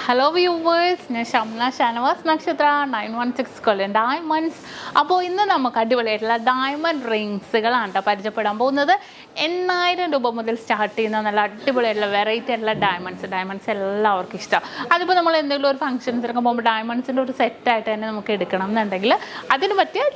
Hello viewers, ഞാൻ ഷംന ഷാനവാസ് നക്ഷത്ര 916 കൊല്ലം diamonds. അപ്പോൾ ഇന്ന് നമുക്ക് അടിപൊളിയായിട്ടുള്ള ഡയമണ്ട് റിങ്സുകളാണ് കേട്ടോ പരിചയപ്പെടാൻ പോകുന്നത്. 8000 രൂപ മുതൽ സ്റ്റാർട്ട് ചെയ്യുന്ന നല്ല അടിപൊളിയായിട്ടുള്ള വെറൈറ്റി ആയിട്ടുള്ള ഡയമണ്ട്സ് എല്ലാവർക്കും ഇഷ്ടം. അതിപ്പോൾ നമ്മൾ എന്തെങ്കിലും ഒരു ഫംഗ്ഷൻസിനൊക്കെ പോകുമ്പോൾ ഡയമണ്ട്സിൻ്റെ ഒരു സെറ്റായിട്ട് തന്നെ നമുക്ക് എടുക്കണം എന്നുണ്ടെങ്കിൽ അതിന് പറ്റിയ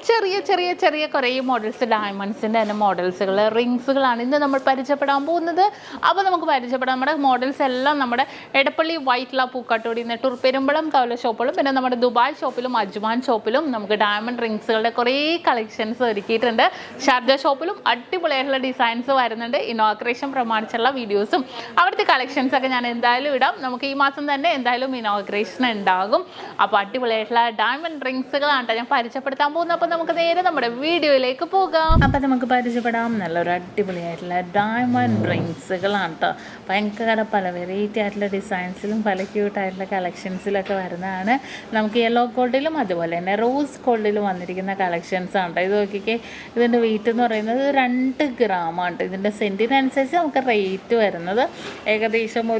ചെറിയ കുറേ മോഡൽസ് ഡയമണ്ട്സിൻ്റെ തന്നെ മോഡൽസുകൾ റിങ്സുകളാണ് ഇന്ന് നമ്മൾ പരിചയപ്പെടാൻ പോകുന്നത്. അപ്പോൾ നമുക്ക് പരിചയപ്പെടാം. നമ്മുടെ മോഡൽസ് എല്ലാം നമ്മുടെ എടപ്പള്ളി വൈറ്റ്ല പൂക്കാട്ടോടി നെട്ടൂർ പെരുമ്പളം കവല ഷോപ്പുകളും പിന്നെ നമ്മുടെ ദുബായ് ഷോപ്പിലും അജ്മാൻ ഷോപ്പിലും നമുക്ക് ഡയമണ്ട് റിങ്സുകളുടെ കുറേ കളക്ഷൻസ് ഒരുക്കിയിട്ടുണ്ട്. ഷാർജ ഷോപ്പിലും അടിപൊളിയായിട്ടുള്ള ഡിസൈൻസ് വരുന്നുണ്ട്. ഇനോഗ്രേഷൻ പ്രമാണിച്ചുള്ള വീഡിയോസും അവിടുത്തെ കളക്ഷൻസ് ഒക്കെ ഞാൻ എന്തായാലും ഇടാം. നമുക്ക് ഈ മാസം തന്നെ എന്തായാലും ഇനോഗ്രേഷൻ ഉണ്ടാകും. അപ്പോൾ അടിപൊളിയായിട്ടുള്ള ഡയമണ്ട് റിങ്സുകളാണ് ഞാൻ പരിചയപ്പെടുത്താൻ പോകുന്നത്. അപ്പോൾ നമുക്ക് നേരെ നമ്മുടെ വീഡിയോയിലേക്ക് പോകാം. അപ്പോൾ നമുക്ക് പരിചയപ്പെടാം. നല്ലൊരു അടിപൊളിയായിട്ടുള്ള ഡയമണ്ട് റിങ്സുകളാണ് കേട്ടോ. ഭയങ്കര പല വെറൈറ്റി ആയിട്ടുള്ള ഡിസൈൻസിലും പല ക്യൂട്ടായിട്ടുള്ള കളക്ഷൻസിലൊക്കെ വരുന്നതാണ്. നമുക്ക് യെല്ലോ ഗോൾഡിലും അതുപോലെ തന്നെ റോസ് ഗോൾഡിലും വന്നിരിക്കുന്ന കളക്ഷൻസ് ആണ് കേട്ടോ. ഇത് നോക്കിക്കേ, ഇതിൻ്റെ വെയിറ്റ് എന്ന് പറയുന്നത് 2 ഗ്രാമാണ്. ഇതിൻ്റെ സെൻറ്റിനനുസരിച്ച് നമുക്ക് റേറ്റ് വരുന്നത് ഏകദേശം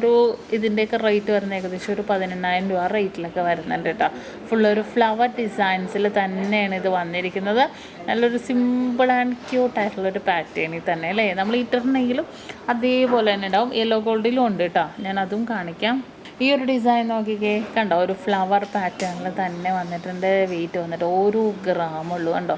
ഇതിൻ്റെയൊക്കെ റേറ്റ് വരുന്നത് ഏകദേശം ഒരു 18000 രൂപ റേറ്റിലൊക്കെ വരുന്നുണ്ട് കേട്ടോ. ഫുള്ളൊരു ഫ്ലവർ ഡിസൈൻസിൽ തന്നെയാണ് ഇത് വന്നിരിക്കുന്നത്. നല്ലൊരു സിമ്പിൾ ആൻഡ് ക്യൂട്ടായിട്ടുള്ളൊരു പാറ്റേണിൽ തന്നെ അല്ലേ. നമ്മൾ ഇട്ടിട്ടുണ്ടെങ്കിലും അതേപോലെ തന്നെ ഉണ്ടാവും. യെല്ലോ ഗോൾഡിലും ഉണ്ട് കേട്ടോ, ഞാൻ അതും കാണിക്കാം. ഈ ഒരു ഡിസൈൻ നോക്കിക്കേ, കണ്ടോ, ഒരു ഫ്ലവർ പാറ്റേണിൽ തന്നെ വന്നിട്ടുണ്ട്. വെയിറ്റ് വന്നിട്ട് 1 ഗ്രാമുള്ളൂ. കണ്ടോ,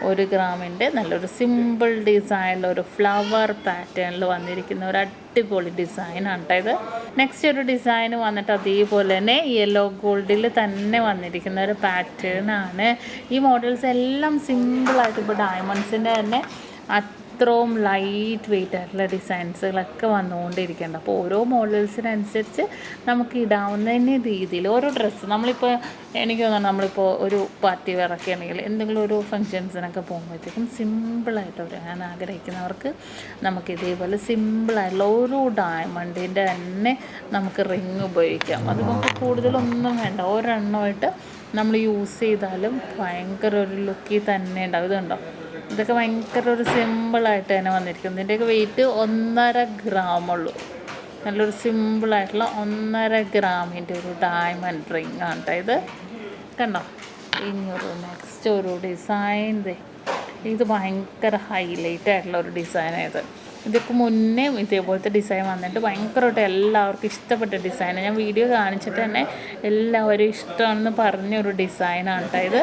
1 ഗ്രാമിൻ്റെ നല്ലൊരു സിമ്പിൾ ഡിസൈനിൽ ഒരു ഫ്ലവർ പാറ്റേണിൽ വന്നിരിക്കുന്ന ഒരു അടിപൊളി ഡിസൈനാണ് കേട്ടോ ഇത്. നെക്സ്റ്റ് ഒരു ഡിസൈൻ വന്നിട്ട് അതേപോലെ തന്നെ യെല്ലോ ഗോൾഡിൽ തന്നെ വന്നിരിക്കുന്ന ഒരു പാറ്റേണാണ്. ഈ മോഡൽസ് എല്ലാം സിമ്പിളായിട്ട് ഇപ്പോൾ ഡയമണ്ട്സിൻ്റെ തന്നെ അത്രയും ലൈറ്റ് വെയിറ്റ് ആയിട്ടുള്ള ഡിസൈൻസുകളൊക്കെ വന്നുകൊണ്ടിരിക്കുന്നുണ്ട്. അപ്പോൾ ഓരോ മോഡൽസിനനുസരിച്ച് നമുക്ക് ഇടാവുന്ന രീതിയിൽ ഓരോ ഡ്രസ്സ് നമ്മളിപ്പോൾ എനിക്ക് തോന്നുന്നു നമ്മളിപ്പോൾ ഒരു പാർട്ടി വെയറൊക്കെ ആണെങ്കിൽ എന്തെങ്കിലും ഒരു ഫങ്ഷൻസിനൊക്കെ പോകുമ്പോഴത്തേക്കും സിമ്പിളായിട്ട് ഞാൻ ആഗ്രഹിക്കുന്നവർക്ക് നമുക്ക് ഇതേപോലെ സിമ്പിളായിട്ടുള്ള ഒരു ഡയമണ്ടിൻ്റെ തന്നെ നമുക്ക് റിങ് ഉപയോഗിക്കാം. അത് നമുക്ക് കൂടുതലൊന്നും വേണ്ട, ഒരെണ്ണമായിട്ട് നമ്മൾ യൂസ് ചെയ്താലും ഭയങ്കര ഒരു ലുക്കിൽ തന്നെ ഉണ്ടാവും. ഇതുണ്ടോ, ഇതൊക്കെ ഭയങ്കര ഒരു സിമ്പിളായിട്ട് തന്നെ വന്നിരിക്കും. ഇതിൻ്റെയൊക്കെ വെയിറ്റ് 1.5 ഗ്രാമുള്ളൂ. നല്ലൊരു സിമ്പിളായിട്ടുള്ള 1.5 ഗ്രാമിൻ്റെ ഒരു ഡയമണ്ട് റിങ് ആണ് കേട്ടോ ഇത്. കണ്ടോ, ഇനിയൊരു നെക്സ്റ്റ് ഒരു ഡിസൈൻ ഇത് ഭയങ്കര ഹൈലൈറ്റ് ആയിട്ടുള്ള ഒരു ഡിസൈനായത്. ഇതൊക്കെ മുന്നേ ഇതേപോലത്തെ ഡിസൈൻ വന്നിട്ട് ഭയങ്കരമായിട്ട് എല്ലാവർക്കും ഇഷ്ടപ്പെട്ട ഡിസൈനാണ്. ഞാൻ വീഡിയോ കാണിച്ചിട്ട് തന്നെ എല്ലാവരും ഇഷ്ടമാണെന്ന് പറഞ്ഞൊരു ഡിസൈനാണ് കേട്ടോ ഇത്.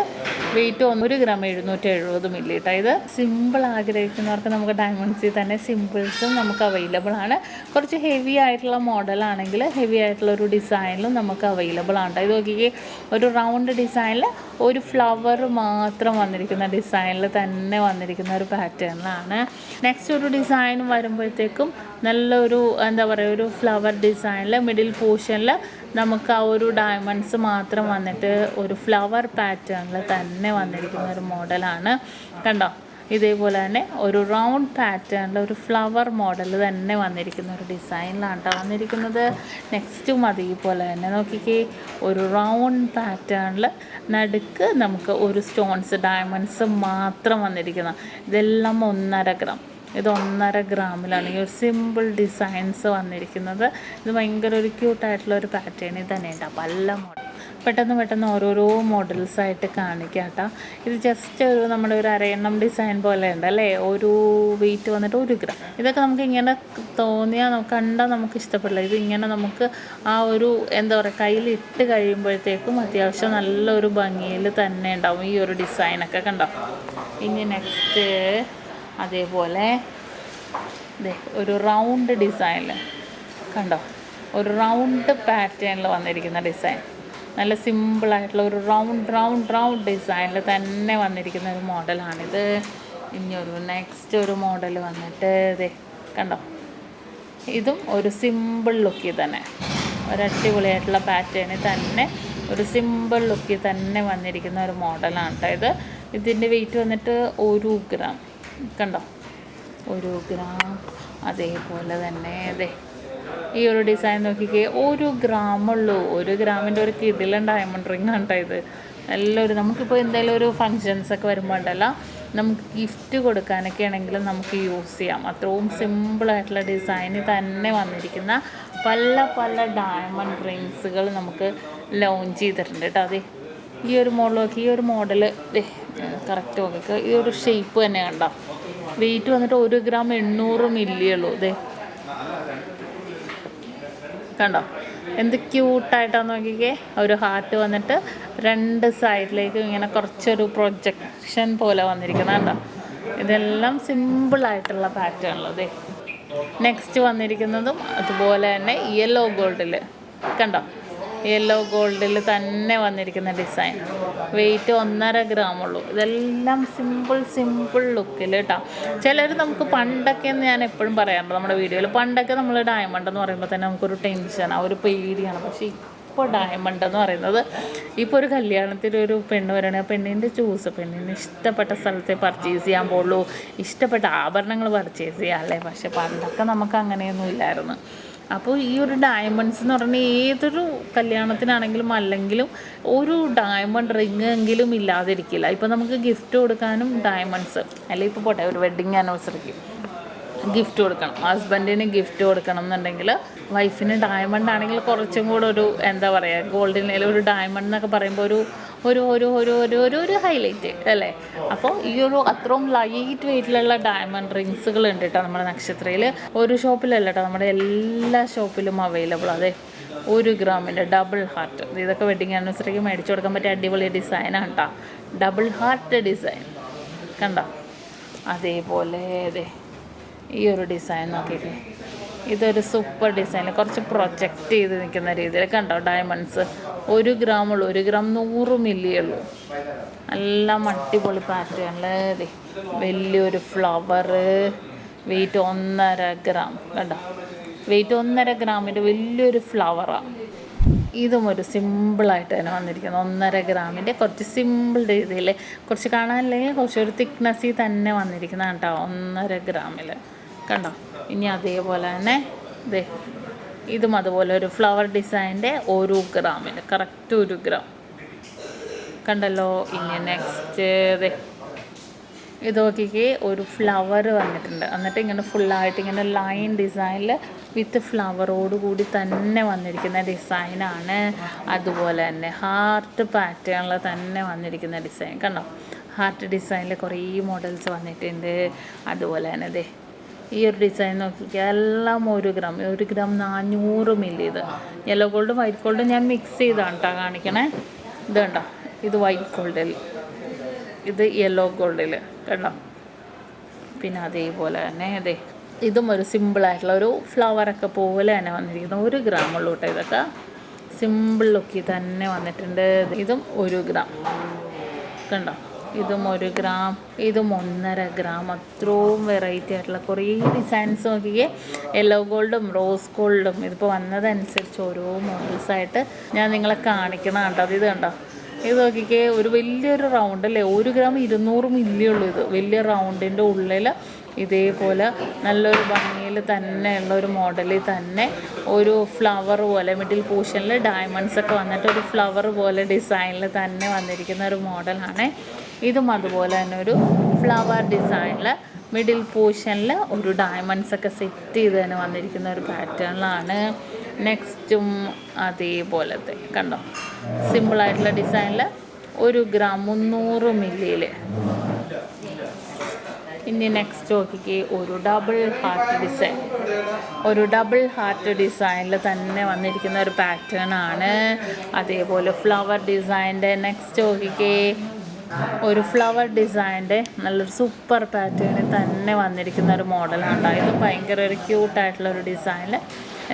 വെയിറ്റ് 1 ഗ്രാം 770 മില്ലി കേട്ടോ ഇത്. സിമ്പിൾ ആഗ്രഹിക്കുന്നവർക്ക് നമുക്ക് ഡയമണ്ട്സിൽ തന്നെ സിമ്പിൾസും നമുക്ക് അവൈലബിൾ ആണ്. കുറച്ച് ഹെവി ആയിട്ടുള്ള മോഡലാണെങ്കിൽ ഹെവി ആയിട്ടുള്ള ഒരു ഡിസൈനിലും നമുക്ക് അവൈലബിൾ ആണ്. ഇത് നോക്കിക്കേ, ഒരു റൗണ്ട് ഡിസൈനിൽ ഒരു ഫ്ലവർ മാത്രം വന്നിരിക്കുന്ന ഡിസൈനിൽ തന്നെ വന്നിരിക്കുന്ന ഒരു പാറ്റേണിലാണ്. നെക്സ്റ്റ് ഒരു ഡിസൈൻ വരുമ്പോഴത്തേക്കും നല്ലൊരു എന്താ പറയുക, ഒരു ഫ്ലവർ ഡിസൈനിൽ മിഡിൽ പോർഷനിൽ നമുക്ക് ആ ഒരു ഡയമണ്ട്സ് മാത്രം വന്നിട്ട് ഒരു ഫ്ലവർ പാറ്റേണിൽ തന്നെ വന്നിരിക്കുന്ന ഒരു മോഡലാണ്. കണ്ടോ, ഇതേപോലെ തന്നെ ഒരു റൗണ്ട് പാറ്റേണിൽ ഒരു ഫ്ലവർ മോഡൽ തന്നെ വന്നിരിക്കുന്ന ഒരു ഡിസൈനിലാണ് കേട്ടോ വന്നിരിക്കുന്നത്. നെക്സ്റ്റും അതേപോലെ തന്നെ നോക്കിക്കേ, ഒരു റൗണ്ട് പാറ്റേണിൽ നടുക്ക് നമുക്ക് ഒരു സ്റ്റോൺസ് ഡയമണ്ട്സ് മാത്രം വന്നിരിക്കുന്ന ഇതെല്ലാം 1.5 ഗ്രാം. ഇത് 1.5 ഗ്രാമിലാണ് ഈ ഒരു സിമ്പിൾ ഡിസൈൻസ് വന്നിരിക്കുന്നത്. ഇത് ഭയങ്കര ഒരു ക്യൂട്ടായിട്ടുള്ള ഒരു പാറ്റേണിൽ തന്നെയുണ്ട്. പല മോഡൽ പെട്ടെന്ന് ഓരോരോ മോഡൽസായിട്ട് കാണിക്കാം കേട്ടോ. ഇത് ജസ്റ്റ് നമ്മുടെ ഒരു അരയണ്ണം ഡിസൈൻ പോലെ ഉണ്ട് അല്ലേ. ഒരു വെയിറ്റ് വന്നിട്ട് 1 ഗ്രാം. ഇതൊക്കെ നമുക്ക് ഇങ്ങനെ തോന്നിയാൽ കണ്ടാൽ നമുക്ക് ഇഷ്ടപ്പെടില്ല. ഇത് ഇങ്ങനെ നമുക്ക് ആ ഒരു എന്താ പറയുക കയ്യിൽ ഇട്ട് കഴിയുമ്പോഴത്തേക്കും അത്യാവശ്യം നല്ലൊരു ഭംഗിയിൽ തന്നെ ഉണ്ടാവും ഈ ഒരു ഡിസൈനൊക്കെ. കണ്ടോ, ഇനി നെക്സ്റ്റ് അതേപോലെ ഒരു റൗണ്ട് ഡിസൈനിൽ കണ്ടോ, ഒരു റൗണ്ട് പാറ്റേണിൽ വന്നിരിക്കുന്ന ഡിസൈൻ. നല്ല സിമ്പിളായിട്ടുള്ള ഒരു റൗണ്ട് ഡിസൈനിൽ തന്നെ വന്നിരിക്കുന്ന ഒരു മോഡലാണിത്. ഇനിയൊരു നെക്സ്റ്റ് ഒരു മോഡൽ വന്നിട്ട് കണ്ടോ, ഇതും ഒരു സിമ്പിൾ ലുക്കിൽ തന്നെ ഒരു അടിപൊളിയായിട്ടുള്ള പാറ്റേണിൽ തന്നെ ഒരു സിമ്പിൾ ലുക്കിൽ തന്നെ വന്നിരിക്കുന്ന ഒരു മോഡലാണ് കേട്ടോ ഇത്. ഇതിൻ്റെ വെയിറ്റ് വന്നിട്ട് 1 ഗ്രാം. കണ്ടോ, 1 ഗ്രാം. അതേപോലെ തന്നെ ഈ ഒരു ഡിസൈൻ നോക്കിക്കേ, 1 ഗ്രാമുള്ളൂ. 1 ഗ്രാമിൻ്റെ ഒരു കിടിലൻ ഡയമണ്ട് റിങ് ആണ് കേട്ടോ ഇത്. നല്ലൊരു നമുക്കിപ്പോൾ എന്തെങ്കിലും ഒരു ഫങ്ഷൻസൊക്കെ വരുമ്പോൾ ഉണ്ടല്ലോ, നമുക്ക് ഗിഫ്റ്റ് കൊടുക്കാനൊക്കെ ആണെങ്കിലും നമുക്ക് യൂസ് ചെയ്യാം. അത്രയും സിമ്പിളായിട്ടുള്ള ഡിസൈനിൽ തന്നെ വന്നിരിക്കുന്ന പല പല ഡയമണ്ട് റിങ്സുകൾ നമുക്ക് ലോഞ്ച് ചെയ്തിട്ടുണ്ട് കേട്ടോ. അതെ ഈ ഒരു മോഡൽ നോക്കി, ഈ ഒരു മോഡൽ കറക്റ്റ് നോക്കി, ഈ ഒരു ഷേപ്പ് തന്നെ കണ്ടോ. വെയിറ്റ് വന്നിട്ട് 1 ഗ്രാം 800 മില്ലി ഉള്ളൂ. ഇതേ കണ്ടോ എന്ത് ക്യൂട്ടായിട്ടാന്ന് നോക്കിക്കേ. ഒരു ഹാർട്ട് വന്നിട്ട് 2 സൈഡിലേക്ക് ഇങ്ങനെ കുറച്ചൊരു പ്രൊജക്ഷൻ പോലെ വന്നിരിക്കുന്നത് കണ്ടോ. ഇതെല്ലാം സിമ്പിളായിട്ടുള്ള പാറ്റേണുള്ളത്. നെക്സ്റ്റ് വന്നിരിക്കുന്നതും അതുപോലെ തന്നെ യെല്ലോ ഗോൾഡിൽ കണ്ടോ. യെല്ലോ ഗോൾഡിൽ തന്നെ വന്നിരിക്കുന്ന ഡിസൈൻ. വെയിറ്റ് 1.5 ഗ്രാം ഉള്ളൂ. ഇതെല്ലാം സിമ്പിൾ ലുക്കിൽ കേട്ടോ. ചിലർ നമുക്ക് പണ്ടൊക്കെ ഞാൻ എപ്പോഴും പറയാറുണ്ട് നമ്മുടെ വീഡിയോയിൽ, പണ്ടൊക്കെ നമ്മൾ ഡയമണ്ട് എന്ന് പറയുമ്പോൾ തന്നെ നമുക്കൊരു ടെൻഷനാണ്, ഒരു പേടിയാണ്. പക്ഷേ ഇപ്പോൾ ഡയമണ്ട് എന്ന് പറയുന്നത് ഇപ്പോൾ ഒരു കല്യാണത്തിന് ഒരു പെണ്ണ് വരണേ, പെണ്ണിൻ്റെ ചൂസ്, പെണ്ണിന് ഇഷ്ടപ്പെട്ട സ്ഥലത്തെ പർച്ചേസ് ചെയ്യാൻ പോകുള്ളൂ, ഇഷ്ടപ്പെട്ട ആഭരണങ്ങൾ പർച്ചേസ് ചെയ്യാം അല്ലേ. പക്ഷെ പണ്ടൊക്കെ നമുക്ക് അങ്ങനെയൊന്നും ഇല്ലായിരുന്നു. അപ്പോൾ ഈ ഒരു ഡയമണ്ട്സ് എന്ന് പറഞ്ഞാൽ ഏതൊരു കല്യാണത്തിനാണെങ്കിലും അല്ലെങ്കിലും ഒരു ഡയമണ്ട് റിങ് എങ്കിലും ഇല്ലാതിരിക്കില്ല. ഇപ്പോൾ നമുക്ക് ഗിഫ്റ്റ് കൊടുക്കാനും ഡയമണ്ട്സ്, അല്ലെങ്കിൽ ഇപ്പോൾ പോട്ടെ ഒരു വെഡ്ഡിങ് ആനിവേഴ്സറിക്ക് ഗിഫ്റ്റ് കൊടുക്കണം, ഹസ്ബൻഡിന് ഗിഫ്റ്റ് കൊടുക്കണം എന്നുണ്ടെങ്കിൽ വൈഫിന് ഡയമണ്ട് ആണെങ്കിൽ കുറച്ചും കൂടെ ഒരു എന്താ പറയുക, ഗോൾഡിന് ഒരു ഡയമണ്ട് എന്നൊക്കെ പറയുമ്പോൾ ഒരു ഒരു ഒരു ഒരു ഒരു ഒരു ഒരു ഹൈലൈറ്റ് അല്ലേ. അപ്പോൾ ഈ ഒരു അത്രയും ലൈറ്റ് വെയിറ്റിലുള്ള ഡയമണ്ട് റിങ്സുകൾ ഉണ്ട് കേട്ടോ നമ്മുടെ നക്ഷത്രയിൽ. ഒരു ഷോപ്പിലല്ല കേട്ടോ, നമ്മുടെ എല്ലാ ഷോപ്പിലും അവൈലബിൾ. അതെ 1 ഗ്രാമിൻ്റെ ഡബിൾ ഹാർട്ട്. ഇതൊക്കെ വെഡ്ഡിങ് ആനിവേഴ്സറിക്ക് മേടിച്ചു കൊടുക്കാൻ പറ്റിയ അടിപൊളി ഡിസൈനാണ് കേട്ടോ. ഡബിൾ ഹാർട്ട് ഡിസൈൻ കണ്ടോ. അതേപോലെ അതെ ഈ ഒരു ഡിസൈൻ നോക്കിയിട്ട് ഇതൊരു സൂപ്പർ ഡിസൈൻ, കുറച്ച് പ്രൊജക്റ്റ് ചെയ്ത് നിൽക്കുന്ന രീതിയിൽ കണ്ടോ. ഡയമണ്ട്സ് 1 ഗ്രാം ഉള്ളൂ, 1 ഗ്രാം 100 മില്ലി ഉള്ളൂ. എല്ലാം അടിപൊളി പാറ്റേണിൽ വലിയൊരു ഫ്ലവർ. വെയിറ്റ് 1.5 ഗ്രാം കണ്ടോ. വെയിറ്റ് 1.5 ഗ്രാമിൻ്റെ വലിയൊരു ഫ്ലവറാണ്. ഇതും ഒരു സിമ്പിളായിട്ട് തന്നെ വന്നിരിക്കുന്നത്. 1.5 ഗ്രാമിൻ്റെ കുറച്ച് സിമ്പിൾ രീതിയിൽ, കുറച്ച് കാണാനില്ലെങ്കിൽ കുറച്ചൊരു തിക്നെസ്സിൽ തന്നെ വന്നിരിക്കുന്നതാണ് കേട്ടോ 1.5 ഗ്രാമിൽ കണ്ടോ. ഇനി അതേപോലെ തന്നെ ഇതും അതുപോലെ ഒരു ഫ്ലവർ ഡിസൈൻ്റെ 1 ഗ്രാമിൽ കറക്റ്റ് 1 ഗ്രാം കണ്ടല്ലോ. ഇനി നെക്സ്റ്റ് ഇത് നോക്കിക്കേ, ഒരു ഫ്ലവർ വന്നിട്ടുണ്ട്. എന്നിട്ട് ഇങ്ങനെ ഫുള്ളായിട്ട് ഇങ്ങനെ ലൈൻ ഡിസൈനിൽ വിത്ത് ഫ്ലവറോട് കൂടി തന്നെ വന്നിരിക്കുന്ന ഡിസൈനാണ്. അതുപോലെ തന്നെ ഹാർട്ട് പാറ്റേണിൽ തന്നെ വന്നിരിക്കുന്ന ഡിസൈൻ കണ്ടോ. ഹാർട്ട് ഡിസൈനിൽ കുറേ മോഡൽസ് വന്നിട്ടുണ്ട്. അതുപോലെ തന്നെ ഈ ഒരു ഡിസൈൻ നോക്കിക്കുക, എല്ലാം 1 ഗ്രാം 400 മില്ലി. ഇത് യെല്ലോ ഗോൾഡും വൈറ്റ് ഗോൾഡും ഞാൻ മിക്സ് ചെയ്താണ് കേട്ടോ കാണിക്കണേ. ഇത് കണ്ടോ, ഇത് വൈറ്റ് ഗോൾഡിൽ, ഇത് യെല്ലോ ഗോൾഡിൽ കണ്ടോ. പിന്നെ അതേപോലെ തന്നെ ഇതും ഒരു സിമ്പിളായിട്ടുള്ള ഒരു ഫ്ലവറൊക്കെ പോലെ തന്നെ വന്നിരിക്കുന്നത്. 1 ഗ്രാം ഉള്ളൂ കേട്ടോ. ഇതൊക്കെ സിമ്പിൾ ലുക്കിൽ തന്നെ വന്നിട്ടുണ്ട്. ഇതും 1 ഗ്രാം കണ്ടോ. ഇതും 1 ഗ്രാം, ഇതും 1.5 ഗ്രാം. അത്രയും വെറൈറ്റി ആയിട്ടുള്ള കുറേ ഡിസൈൻസ് നോക്കിക്കേ. യെല്ലോ ഗോൾഡും റോസ് ഗോൾഡും ഇതിപ്പോൾ വന്നതനുസരിച്ച് ഓരോ മോഡൽസായിട്ട് ഞാൻ നിങ്ങളെ കാണിക്കണം കേട്ടോ. ഇത് കണ്ടോ, ഇത് നോക്കിക്കേ, ഒരു വലിയൊരു റൗണ്ട് അല്ലേ, 1 ഗ്രാം 200 മില്ലി ഉള്ളൂ. ഇത് വലിയ റൗണ്ടിൻ്റെ ഉള്ളിൽ ഇതേപോലെ നല്ലൊരു ഭംഗിയിൽ തന്നെയുള്ള ഒരു മോഡലിൽ തന്നെ ഒരു ഫ്ലവർ പോലെ മിഡിൽ പോർഷനിൽ ഡയമണ്ട്സ് ഒക്കെ വന്നിട്ട് ഒരു ഫ്ലവർ പോലെ ഡിസൈനിൽ തന്നെ വന്നിരിക്കുന്ന ഒരു മോഡലാണ്. ഇതും അതുപോലെ തന്നെ ഒരു ഫ്ലവർ ഡിസൈനിൽ മിഡിൽ പോർഷനിൽ ഒരു ഡയമണ്ട്സ് ഒക്കെ സെറ്റ് ചെയ്ത് തന്നെ വന്നിരിക്കുന്ന ഒരു പാറ്റേണിലാണ്. നെക്സ്റ്റും അതേപോലത്തെ കണ്ടോ, സിമ്പിളായിട്ടുള്ള ഡിസൈനിൽ 1 ഗ്രാം 300 മില്ലിയിൽ. ഇനി നെക്സ്റ്റ് നോക്കിക്കേ, ഒരു ഡബിൾ ഹാർട്ട് ഡിസൈനിൽ തന്നെ വന്നിരിക്കുന്ന ഒരു പാറ്റേൺ ആണ്. അതേപോലെ ഫ്ലവർ ഡിസൈൻ്റെ നെക്സ്റ്റ് നോക്കിക്കേ, ഒരു ഫ്ലവർ ഡിസൈൻ്റെ നല്ലൊരു സൂപ്പർ പാറ്റേണിൽ തന്നെ വന്നിരിക്കുന്ന ഒരു മോഡലാണ്. ഇത് ഭയങ്കര ഒരു ക്യൂട്ടായിട്ടുള്ളൊരു ഡിസൈനിൽ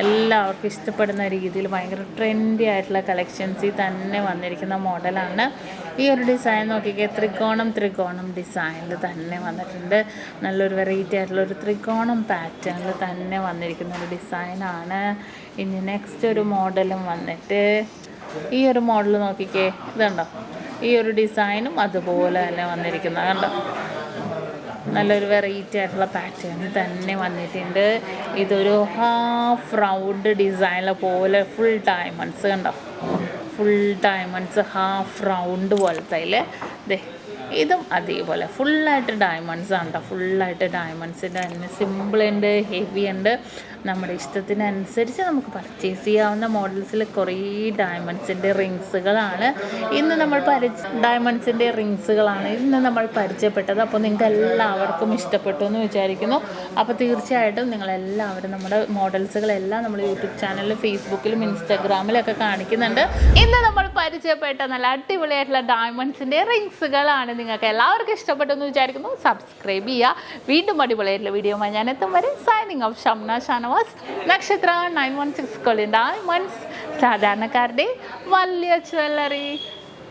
എല്ലാവർക്കും ഇഷ്ടപ്പെടുന്ന രീതിയിൽ ഭയങ്കര ട്രെൻഡി ആയിട്ടുള്ള കളക്ഷൻസിൽ തന്നെ വന്നിരിക്കുന്ന മോഡലാണ്. ഈ ഒരു ഡിസൈൻ നോക്കിക്കേ, ത്രികോണം ഡിസൈനിൽ തന്നെ വന്നിട്ടുണ്ട്. നല്ലൊരു വെറൈറ്റി ആയിട്ടുള്ളൊരു ത്രികോണം പാറ്റേണിൽ തന്നെ വന്നിരിക്കുന്ന ഒരു ഡിസൈനാണ്. ഇനി നെക്സ്റ്റ് ഒരു മോഡലും വന്നിട്ട് ഈ ഒരു മോഡൽ നോക്കിക്കേ, ഇതുണ്ടോ, ഈ ഒരു ഡിസൈനും അതുപോലെ തന്നെ വന്നിരിക്കുന്നത് കണ്ടോ. നല്ലൊരു വെറൈറ്റി ആയിട്ടുള്ള പാറ്റേണിൽ തന്നെ വന്നിട്ടുണ്ട്. ഇതൊരു ഹാഫ് റൗണ്ട് ഡിസൈനിലെ പോലെ ഫുൾ ഡയമണ്ട്സ് കണ്ടോ, ഫുൾ ഡയമണ്ട്സ് ഹാഫ് റൗണ്ട് പോലത്തെ ഇതും അതേപോലെ ഫുള്ളായിട്ട് ഡയമണ്ട്സ് ആണ് കേട്ടോ. ഫുള്ളായിട്ട് ഡയമണ്ട്സിൻ്റെ തന്നെ സിമ്പിൾ ഉണ്ട്, ഹെവി ഉണ്ട്. നമ്മുടെ ഇഷ്ടത്തിനനുസരിച്ച് നമുക്ക് പർച്ചേസ് ചെയ്യാവുന്ന മോഡൽസിൽ കുറേ ഡയമണ്ട്സിൻ്റെ റിങ്സുകളാണ് ഇന്ന് നമ്മൾ ഡയമണ്ട്സിൻ്റെ റിങ്സുകളാണ് ഇന്ന് നമ്മൾ പരിചയപ്പെട്ടത്. അപ്പോൾ നിങ്ങൾക്ക് എല്ലാവർക്കും ഇഷ്ടപ്പെട്ടു എന്ന് വിചാരിക്കുന്നു. അപ്പോൾ തീർച്ചയായിട്ടും നിങ്ങളെല്ലാവരും നമ്മുടെ മോഡൽസുകളെല്ലാം നമ്മൾ യൂട്യൂബ് ചാനലിലും ഫേസ്ബുക്കിലും ഇൻസ്റ്റാഗ്രാമിലൊക്കെ കാണിക്കുന്നുണ്ട്. ഇന്ന് നമ്മൾ പരിചയപ്പെട്ട നല്ല അടിപൊളിയായിട്ടുള്ള ഡയമണ്ട്സിൻ്റെ റിങ്സുകളാണ്. നിങ്ങൾക്ക് എല്ലാവർക്കും ഇഷ്ടപ്പെട്ടു എന്ന് വിചാരിക്കുന്നു. സബ്സ്ക്രൈബ് ചെയ്യുക. വീണ്ടും അടിപൊളിയായിട്ടുള്ള വീഡിയോയുമായി ഞാൻ എത്തും വരെ സൈനിങ് ഓഫ് ഷംന ഷാനവാസ്, നക്ഷത്ര 916 ഡയമണ്ട്സ്, സാധാരണക്കാരുടെ വലിയ ജ്വല്ലറി.